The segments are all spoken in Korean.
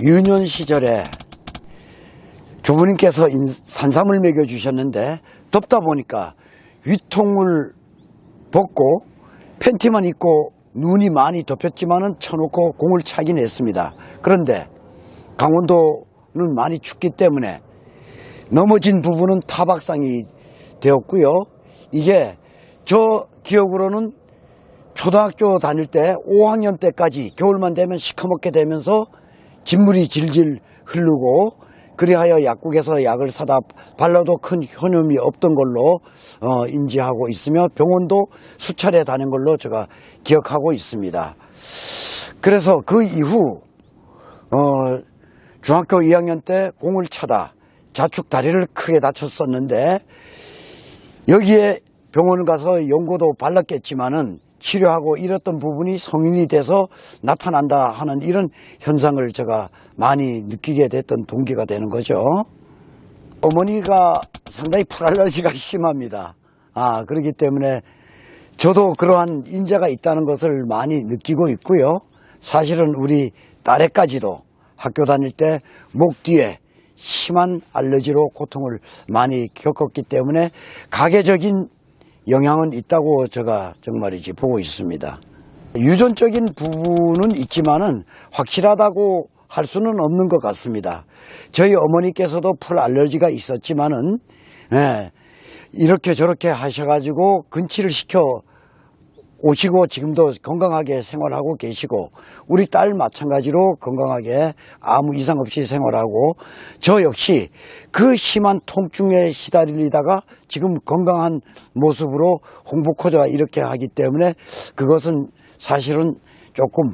유년 시절에 조부님께서 산삼을 먹여주셨는데 덥다 보니까 위통을 벗고 팬티만 입고 눈이 많이 덮였지만은 쳐놓고 공을 차긴 했습니다. 그런데 강원도는 많이 춥기 때문에 넘어진 부분은 타박상이 되었고요. 이게 저 기억으로는 초등학교 다닐 때 5학년 때까지 겨울만 되면 시커멓게 되면서 진물이 질질 흐르고, 그리하여 약국에서 약을 사다 발라도 큰 효능이 없던 걸로 인지하고 있으며 병원도 수차례 다닌 걸로 제가 기억하고 있습니다. 그래서 그 이후 중학교 2학년 때 공을 차다 좌측 다리를 크게 다쳤었는데, 여기에 병원을 가서 연고도 발랐겠지만은 치료하고 이랬던 부분이 성인이 돼서 나타난다 하는 이런 현상을 제가 많이 느끼게 됐던 동기가 되는 거죠. 어머니가 상당히 풀 알러지가 심합니다. 그렇기 때문에 저도 그러한 인자가 있다는 것을 많이 느끼고 있고요. 사실은 우리 딸애까지도 학교 다닐 때 목 뒤에 심한 알러지로 고통을 많이 겪었기 때문에 가계적인 영향은 있다고 제가 정말이지 보고 있습니다. 유전적인 부분은 있지만은 확실하다고 할 수는 없는 것 같습니다. 저희 어머니께서도 풀 알러지가 있었지만은 이렇게 저렇게 하셔가지고 근치를 시켜 오시고 지금도 건강하게 생활하고 계시고, 우리 딸 마찬가지로 건강하게 아무 이상 없이 생활하고, 저 역시 그 심한 통증에 시달리다가 지금 건강한 모습으로 홍보코자 이렇게 하기 때문에 그것은 사실은 조금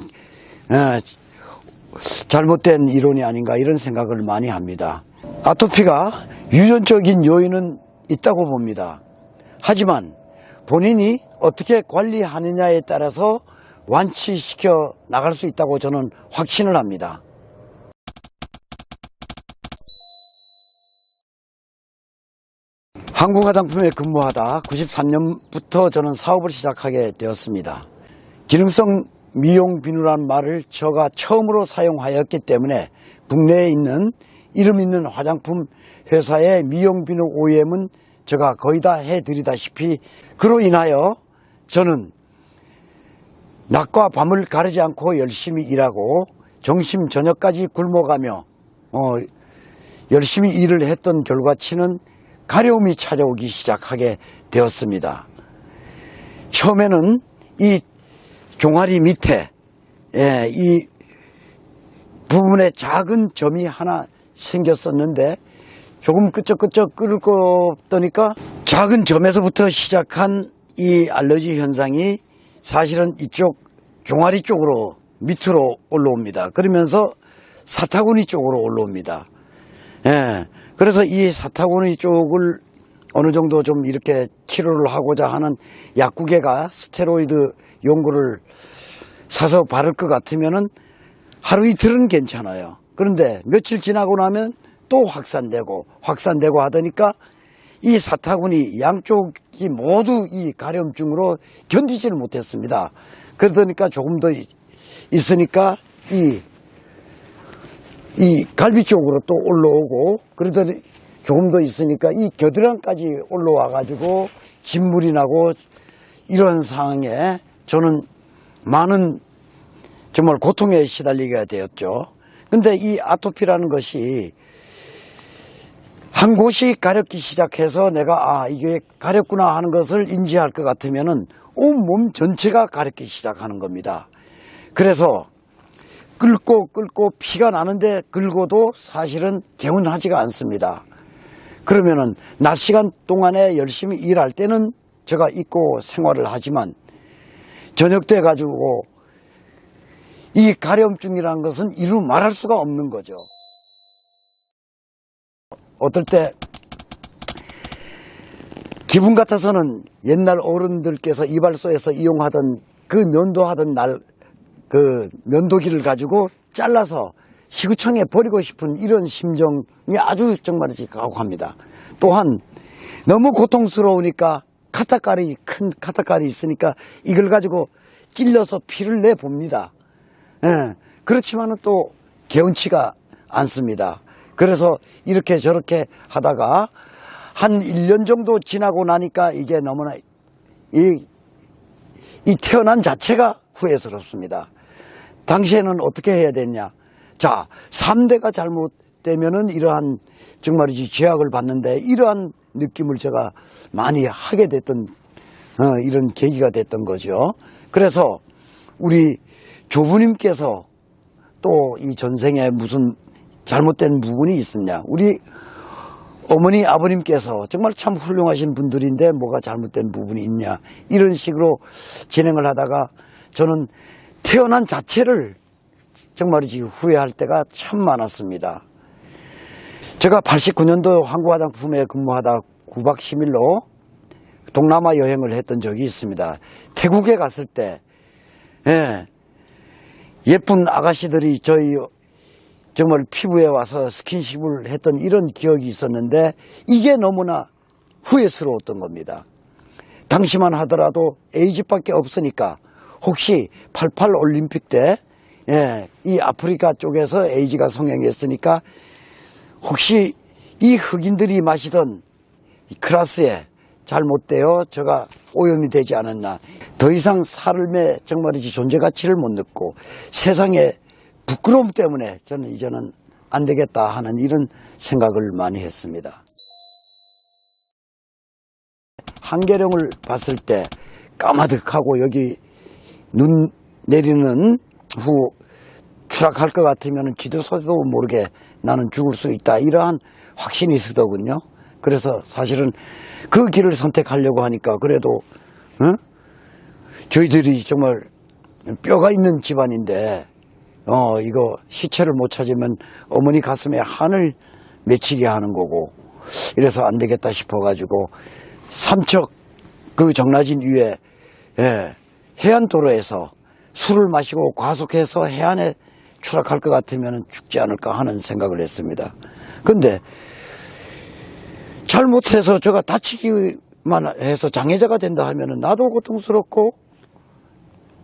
잘못된 이론이 아닌가 이런 생각을 많이 합니다. 아토피가 유전적인 요인은 있다고 봅니다. 하지만 본인이 어떻게 관리하느냐에 따라서 완치시켜 나갈 수 있다고 저는 확신을 합니다. 한국화장품에 근무하다 93년부터 저는 사업을 시작하게 되었습니다. 기능성 미용 비누라는 말을 제가 처음으로 사용하였기 때문에 국내에 있는 이름 있는 화장품 회사의 미용 비누 OEM은 제가 거의 다 해드리다시피, 그로 인하여 저는 낮과 밤을 가리지 않고 열심히 일하고 점심 저녁까지 굶어가며 열심히 일을 했던 결과치는 가려움이 찾아오기 시작하게 되었습니다. 처음에는 이 종아리 밑에 이 부분에 작은 점이 하나 생겼었는데, 조금 끄적끄적 끓고더니까 작은 점에서부터 시작한 이 알러지 현상이 사실은 이쪽 종아리 쪽으로 밑으로 올라옵니다. 그러면서 사타구니 쪽으로 올라옵니다. 그래서 이 사타구니 쪽을 어느 정도 좀 이렇게 치료를 하고자 하는 약국에가 스테로이드 연고를 사서 바를 것 같으면은 하루 이틀은 괜찮아요. 그런데 며칠 지나고 나면 또 확산되고 하더니까 이 사타구니 양쪽이 모두 이 가려움증으로 견디지를 못했습니다. 그러니까 조금 더 있으니까 이 갈비 쪽으로 또 올라오고, 그러더니 조금 더 있으니까 이 겨드랑이까지 올라와 가지고 진물이 나고, 이런 상황에 저는 많은 정말 고통에 시달리게 되었죠. 근데 이 아토피라는 것이 한 곳이 가렵기 시작해서 내가 이게 가렵구나 하는 것을 인지할 것 같으면은 온몸 전체가 가렵기 시작하는 겁니다. 그래서 끓고 피가 나는데 긁어도 사실은 개운하지가 않습니다. 그러면은 낮 시간 동안에 열심히 일할 때는 제가 잊고 생활을 하지만 저녁 때 가지고 이 가려움증이라는 것은 이루 말할 수가 없는 거죠. 어떨 때 기분 같아서는 옛날 어른들께서 이발소에서 이용하던 그 면도하던 그 면도기를 가지고 잘라서 시구청에 버리고 싶은 이런 심정이 아주 정말이지 가혹합니다. 또한 너무 고통스러우니까 큰 카타칼이 있으니까 이걸 가지고 찔러서 피를 내봅니다. 그렇지만은 또 개운치가 않습니다. 그래서 이렇게 저렇게 하다가 한 1년 정도 지나고 나니까 이게 너무나 이 태어난 자체가 후회스럽습니다. 당시에는 어떻게 해야 됐냐. 자, 3대가 잘못되면은 이러한 정말이지 죄악을 받는데 이러한 느낌을 제가 많이 하게 됐던 이런 계기가 됐던 거죠. 그래서 우리 조부님께서 또 이 전생에 무슨 잘못된 부분이 있었냐. 우리 어머니 아버님께서 정말 참 훌륭하신 분들인데 뭐가 잘못된 부분이 있냐. 이런 식으로 진행을 하다가 저는 태어난 자체를 정말이지 후회할 때가 참 많았습니다. 제가 89년도 항구화장품에 근무하다 9박 10일로 동남아 여행을 했던 적이 있습니다. 태국에 갔을 때 예쁜 아가씨들이 저희 정말 피부에 와서 스킨십을 했던 이런 기억이 있었는데 이게 너무나 후회스러웠던 겁니다. 당시만 하더라도 에이즈밖에 없으니까 혹시 88 올림픽 때 이 아프리카 쪽에서 에이즈가 성행했으니까 혹시 이 흑인들이 마시던 클라스에 잘못되어 제가 오염이 되지 않았나. 더 이상 삶의 정말이지 존재 가치를 못 느끼고 세상에 부끄러움 때문에 저는 이제는 안 되겠다 하는 이런 생각을 많이 했습니다. 한계령을 봤을 때 까마득하고 여기 눈 내리는 후 추락할 것 같으면 지도서도 모르게 나는 죽을 수 있다. 이러한 확신이 있었더군요. 그래서 사실은 그 길을 선택하려고 하니까 그래도 저희들이 정말 뼈가 있는 집안인데 이거 시체를 못 찾으면 어머니 가슴에 한을 맺히게 하는 거고 이래서 안 되겠다 싶어가지고 삼척 그 정라진 위에 해안도로에서 술을 마시고 과속해서 해안에 추락할 것 같으면 죽지 않을까 하는 생각을 했습니다. 근데 잘못해서 제가 다치기만 해서 장애자가 된다 하면 나도 고통스럽고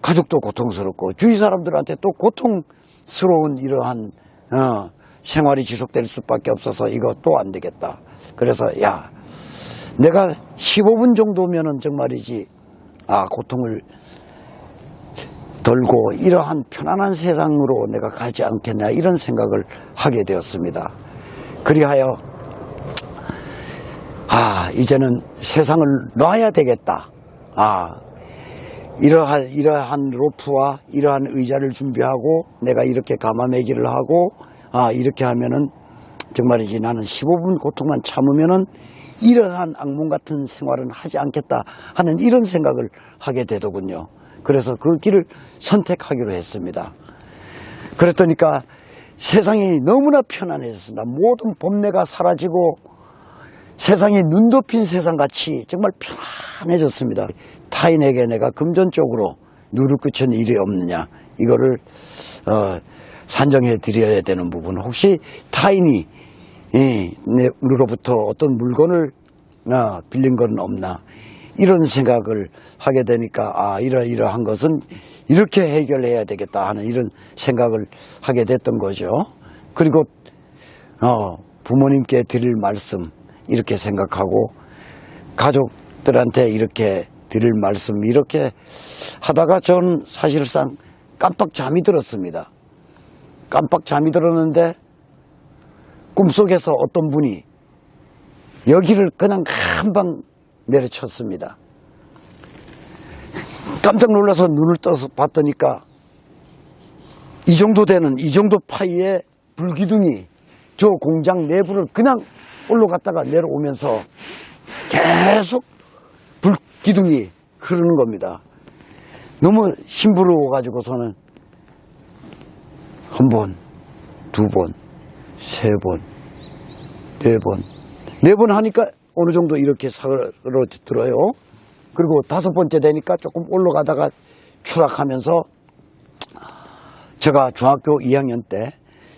가족도 고통스럽고 주위 사람들한테 또 고통스러운 이러한 생활이 지속될 수밖에 없어서 이거 또 안 되겠다. 그래서 내가 15분 정도면은 정말이지 고통을 덜고 이러한 편안한 세상으로 내가 가지 않겠냐 이런 생각을 하게 되었습니다. 그리하여 이제는 세상을 놔야 되겠다. 이러한 로프와 이러한 의자를 준비하고 내가 이렇게 가마매기를 하고 이렇게 하면은 정말이지 나는 15분 고통만 참으면은 이러한 악몽 같은 생활은 하지 않겠다 하는 이런 생각을 하게 되더군요. 그래서 그 길을 선택하기로 했습니다. 그랬더니까 세상이 너무나 편안해졌습니다. 모든 범례가 사라지고 세상이 눈 덮인 세상같이 정말 편안해졌습니다. 타인에게 내가 금전적으로 누를 끼친 일이 없느냐 이거를 산정해 드려야 되는 부분, 혹시 타인이 내로부터 어떤 물건을 빌린 건 없나 이런 생각을 하게 되니까 이러한 것은 이렇게 해결해야 되겠다 하는 이런 생각을 하게 됐던 거죠. 그리고 부모님께 드릴 말씀 이렇게 생각하고 가족들한테 이렇게 드릴 말씀 이렇게 하다가 저는 사실상 깜빡 잠이 들었습니다. 깜빡 잠이 들었는데 꿈속에서 어떤 분이 여기를 그냥 한방 내려쳤습니다. 깜짝 놀라서 눈을 떠서 봤더니까 이 정도 파이의 불기둥이 저 공장 내부를 그냥 올라갔다가 내려오면서 계속 불기둥이 흐르는 겁니다. 너무 심부러워가지고서는 한 번, 두 번, 세 번, 네 번 하니까 어느 정도 이렇게 사그러들어요. 그리고 다섯 번째 되니까 조금 올라가다가 추락하면서 제가 중학교 2학년 때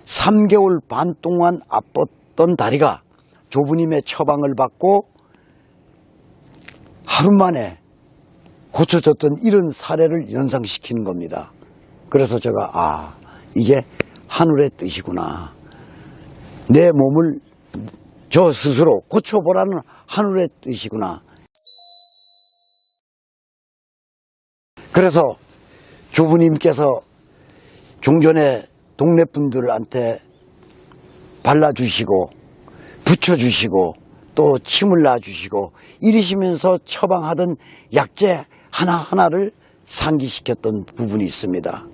3개월 반 동안 아팠던 다리가 조부님의 처방을 받고 하루 만에 고쳐졌던 이런 사례를 연상시키는 겁니다. 그래서 제가 이게 하늘의 뜻이구나. 내 몸을 저 스스로 고쳐보라는 하늘의 뜻이구나. 그래서 주부님께서 종전에 동네 분들한테 발라주시고 붙여주시고 또 침을 놔주시고 이러시면서 처방하던 약재 하나하나를 상기시켰던 부분이 있습니다.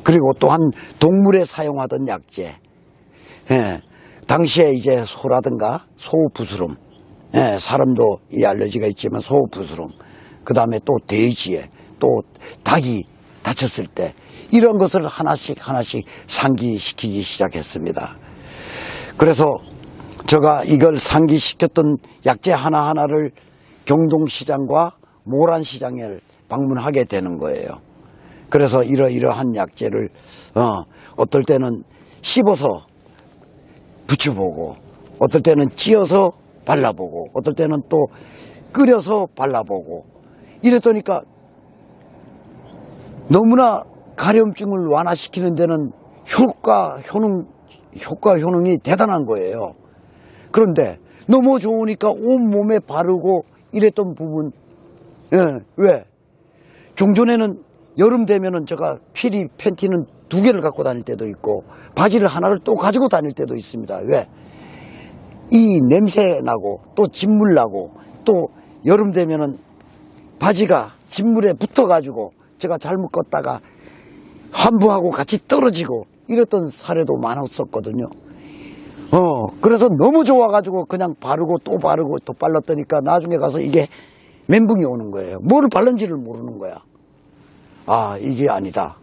그리고 또한 동물에 사용하던 약재, 당시에 이제 소라든가 소부스럼, 사람도 이 알러지가 있지만 소부스럼, 그 다음에 또 돼지에 또 닭이 다쳤을 때 이런 것을 하나씩 상기시키기 시작했습니다. 그래서 제가 이걸 상기시켰던 약재 하나하나를 경동시장과 모란시장에 방문하게 되는 거예요. 그래서 이러한 약재를 어떨 때는 씹어서 붙여보고 어떨 때는 찧어서 발라보고 어떨 때는 또 끓여서 발라보고 이랬더니까 너무나 가려움증을 완화시키는 데는 효과 효능이 대단한 거예요. 그런데 너무 좋으니까 온몸에 바르고 이랬던 부분, 왜? 종전에는 여름 되면은 제가 필히 팬티는 2개를 갖고 다닐 때도 있고 바지를 하나를 또 가지고 다닐 때도 있습니다. 왜? 이 냄새 나고 또 진물 나고 또 여름 되면은 바지가 진물에 붙어가지고 제가 잘못 껐다가 환부하고 같이 떨어지고 이랬던 사례도 많았었거든요. 그래서 너무 좋아가지고 그냥 바르고 또 발랐더니까 나중에 가서 이게 멘붕이 오는 거예요. 뭘 발른지를 모르는 거야. 아, 이게 아니다.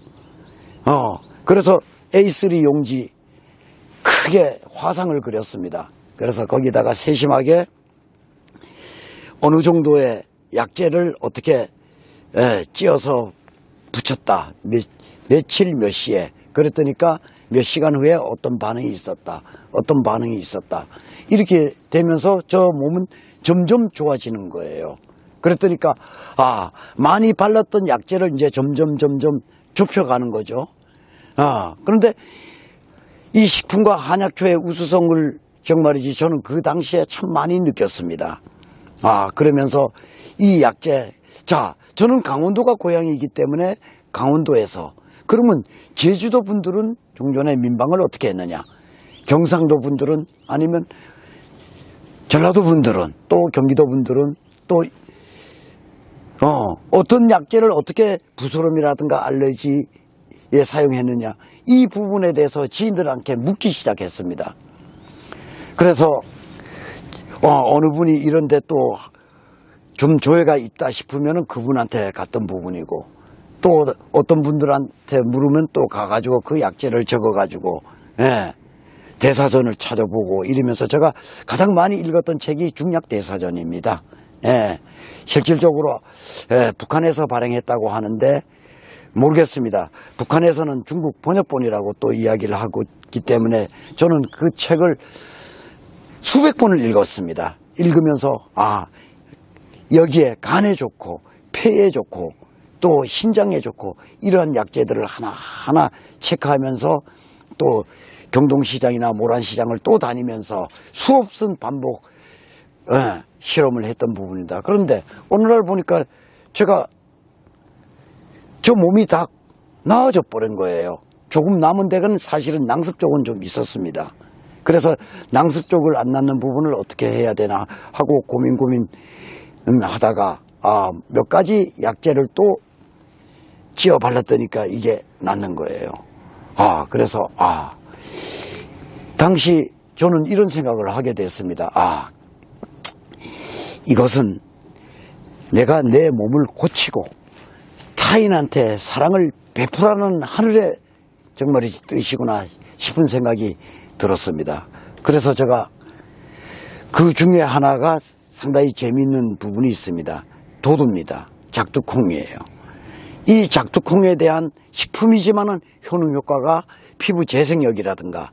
그래서 A3 용지 크게 화상을 그렸습니다. 그래서 거기다가 세심하게 어느 정도의 약재를 어떻게 찧어서 붙였다. 며칠 몇 시에. 그랬더니까 몇 시간 후에 어떤 반응이 있었다. 어떤 반응이 있었다. 이렇게 되면서 저 몸은 점점 좋아지는 거예요. 그랬더니까 많이 발랐던 약재를 이제 점점 좁혀가는 거죠. 그런데 이 식품과 한약초의 우수성을 정말이지 저는 그 당시에 참 많이 느꼈습니다. 그러면서 이 약재, 저는 강원도가 고향이기 때문에 강원도에서, 그러면 제주도 분들은 종전에 민방을 어떻게 했느냐, 경상도 분들은, 아니면 전라도 분들은, 또 경기도 분들은 또 어떤 약재를 어떻게 부스럼이라든가 알러지에 사용했느냐, 이 부분에 대해서 지인들한테 묻기 시작했습니다. 그래서 어느 분이 이런데 또 좀 조예가 있다 싶으면 그분한테 갔던 부분이고, 또 어떤 분들한테 물으면 또 가가지고 그 약재를 적어가지고 대사전을 찾아보고 이러면서 제가 가장 많이 읽었던 책이 중약대사전입니다. 실질적으로 북한에서 발행했다고 하는데 모르겠습니다. 북한에서는 중국 번역본이라고 또 이야기를 하고 있기 때문에 저는 그 책을 수백 번을 읽었습니다. 읽으면서 여기에 간에 좋고 폐에 좋고 또 신장에 좋고 이러한 약재들을 하나하나 체크하면서 또 경동시장이나 모란시장을 또 다니면서 수없은 반복 실험을 했던 부분이다. 그런데 오늘날 보니까 제가 저 몸이 다 나아져 버린 거예요. 조금 남은 데는 사실은 낭습 쪽은 좀 있었습니다. 그래서 낭습 쪽을 안 낳는 부분을 어떻게 해야 되나 하고 고민 하다가 몇 가지 약재를 또 찧어 발랐더니까 이게 낫는 거예요. 그래서 당시 저는 이런 생각을 하게 됐습니다. 이것은 내가 내 몸을 고치고 타인한테 사랑을 베풀라는 하늘의 정말 뜻이구나 싶은 생각이 들었습니다. 그래서 제가 그 중에 하나가 상당히 재미있는 부분이 있습니다. 도두입니다. 작두콩이에요. 이 작두콩에 대한 식품이지만은 효능 효과가 피부 재생력이라든가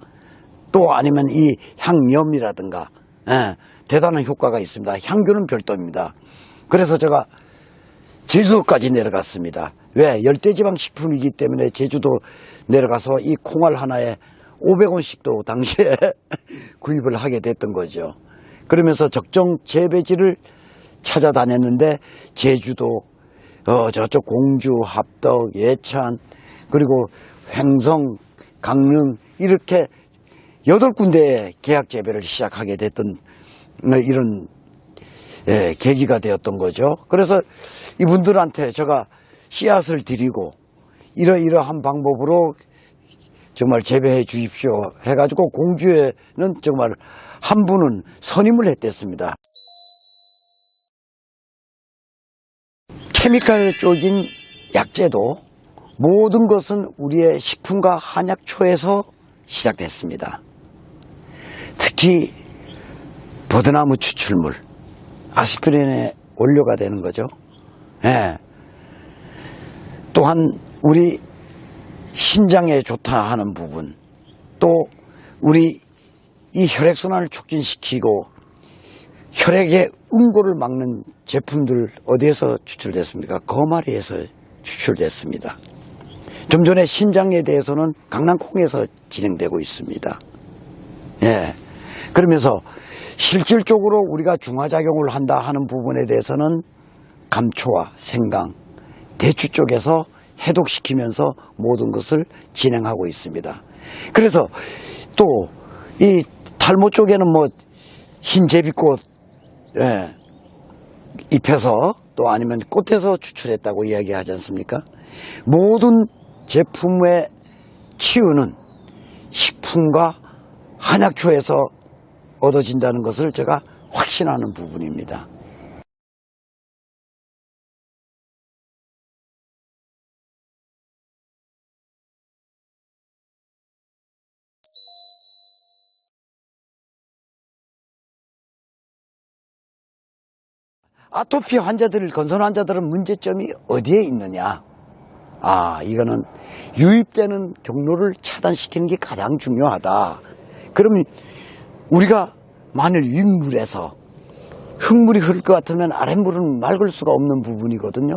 또 아니면 이 향염이라든가 대단한 효과가 있습니다. 향균은 별도입니다. 그래서 제가 제주도까지 내려갔습니다. 왜? 열대지방 식품이기 때문에 제주도 내려가서 이 콩알 하나에 500원씩도 당시에 구입을 하게 됐던 거죠. 그러면서 적정 재배지를 찾아다녔는데 제주도, 저쪽 공주, 합덕, 예천, 그리고 횡성, 강릉 이렇게 8군데의 계약 재배를 시작하게 됐던 이런 계기가 되었던 거죠. 그래서 이분들한테 제가 씨앗을 드리고 이러한 방법으로 정말 재배해 주십시오 해가지고 공주에는 정말 한 분은 선임을 했댔습니다. 케미칼 쪽인 약재도 모든 것은 우리의 식품과 한약초에서 시작됐습니다. 특히 버드나무 추출물, 아스피린의 원료가 되는 거죠. 예. 또한 우리 신장에 좋다 하는 부분, 또 우리 이 혈액순환을 촉진시키고 혈액의 응고를 막는 제품들 어디에서 추출됐습니까? 거마리에서 추출됐습니다. 좀 전에 신장에 대해서는 강낭콩에서 진행되고 있습니다. 예. 그러면서 실질적으로 우리가 중화작용을 한다 하는 부분에 대해서는 감초와 생강, 대추 쪽에서 해독시키면서 모든 것을 진행하고 있습니다. 그래서 또 이 탈모 쪽에는 뭐 흰 제비꽃 잎에서 또 아니면 꽃에서 추출했다고 이야기하지 않습니까? 모든 제품의 치유는 식품과 한약초에서 얻어진다는 것을 제가 확신하는 부분입니다. 아토피 환자들, 건선 환자들은 문제점이 어디에 있느냐? 이거는 유입되는 경로를 차단시키는 게 가장 중요하다. 그러면 우리가 만일 윗물에서 흙물이 흐를 것 같으면 아랫물은 맑을 수가 없는 부분이거든요.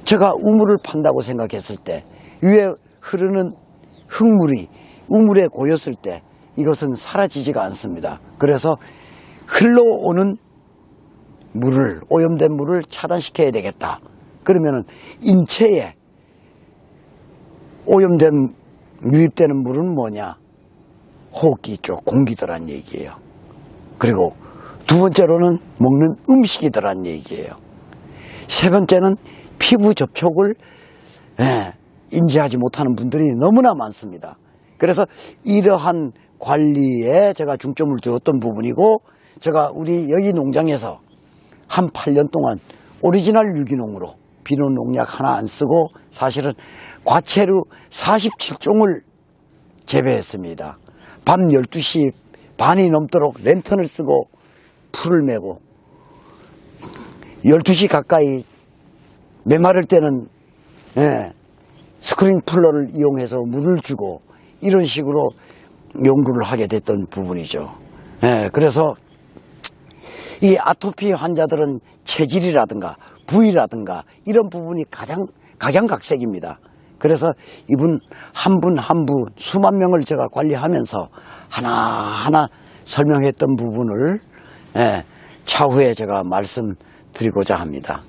제가 우물을 판다고 생각했을 때 위에 흐르는 흙물이 우물에 고였을 때 이것은 사라지지가 않습니다. 그래서 흘러오는 물을, 오염된 물을 차단시켜야 되겠다. 그러면은 인체에 오염된, 유입되는 물은 뭐냐? 호흡기 쪽 공기더란 얘기예요. 그리고 두 번째로는 먹는 음식이더란 얘기예요. 세 번째는 피부 접촉을 인지하지 못하는 분들이 너무나 많습니다. 그래서 이러한 관리에 제가 중점을 두었던 부분이고, 제가 우리 여기 농장에서 한 8년 동안 오리지널 유기농으로 비료 농약 하나 안 쓰고 사실은 과채류 47종을 재배했습니다. 밤 12시 반이 넘도록 랜턴을 쓰고 풀을 메고 12시 가까이 메마를 때는 스크린플러를 이용해서 물을 주고 이런 식으로 연구를 하게 됐던 부분이죠. 그래서 이 아토피 환자들은 체질이라든가 부위라든가 이런 부분이 가장 각양각색입니다. 그래서 이분 한 분 한 분 수만 명을 제가 관리하면서 하나하나 설명했던 부분을 차후에 제가 말씀드리고자 합니다.